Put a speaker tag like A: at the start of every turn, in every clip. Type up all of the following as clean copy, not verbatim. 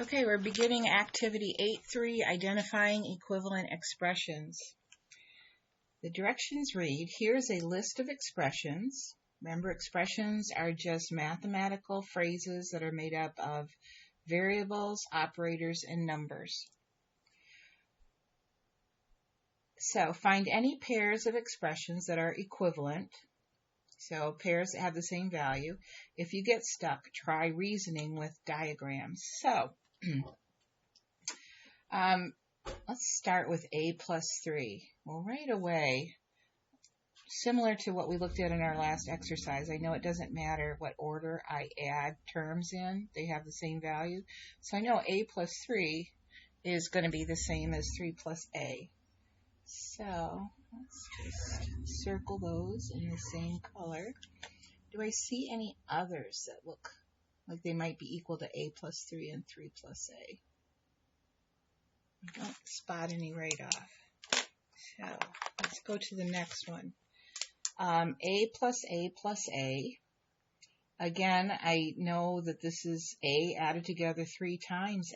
A: Okay, we're beginning activity 8.3, identifying equivalent expressions. The directions read, here's a list of expressions. Remember, expressions are just mathematical phrases that are made up of variables, operators, and numbers. So find any pairs of expressions that are equivalent. So pairs that have the same value. If you get stuck, try reasoning with diagrams. So let's start with a plus 3. Well, right away, similar to what we looked at in our last exercise, I know it doesn't matter what order I add terms in. They have the same value. So I know a plus 3 is going to be the same as 3 plus a. So let's just circle those in the same color. Do I see any others that look like they might be equal to a plus 3 and 3 plus a? I don't spot any right off. So let's go to the next one. A plus a plus a. Again, I know that this is a added together 3 times.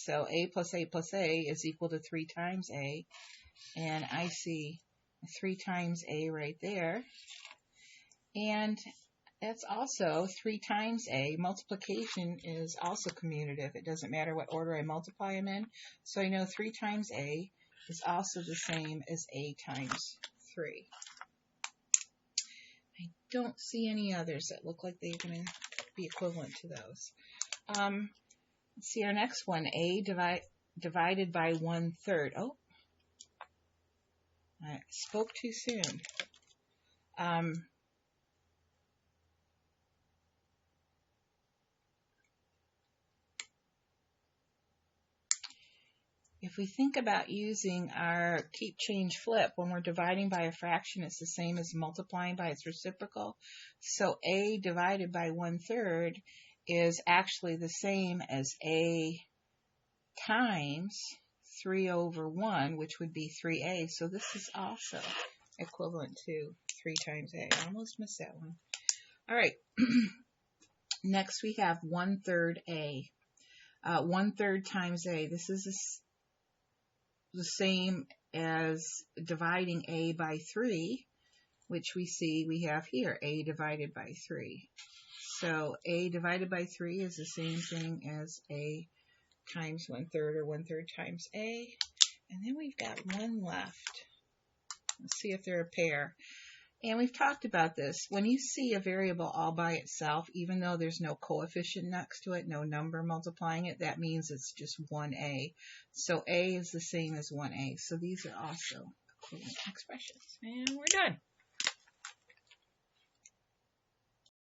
A: So a plus a is equal to 3 times a. And I see 3 times a right there. And that's also 3 times a. Multiplication is also commutative. It doesn't matter what order I multiply them in. So I know 3 times a is also the same as a times 3. I don't see any others that look like they're going to be equivalent to those. Let's see our next one. A divided by 1/3. Oh, I spoke too soon. If we think about using our keep, change, flip, when we're dividing by a fraction, it's the same as multiplying by its reciprocal. So a divided by 1/3 is actually the same as a times 3/1, which would be 3a. So this is also equivalent to 3 times a. I almost missed that one. All right. Next we have 1/3 a. 1/3 times a. This is the same as dividing a by 3, which we see we have here, a divided by 3. So a divided by 3 is the same thing as a times 1/3 or 1/3 times a. And then we've got one left. Let's see if they're a pair. And we've talked about this. When you see a variable all by itself, even though there's no coefficient next to it, no number multiplying it, that means it's just 1a. So a is the same as 1a. So these are also equivalent expressions. And we're done.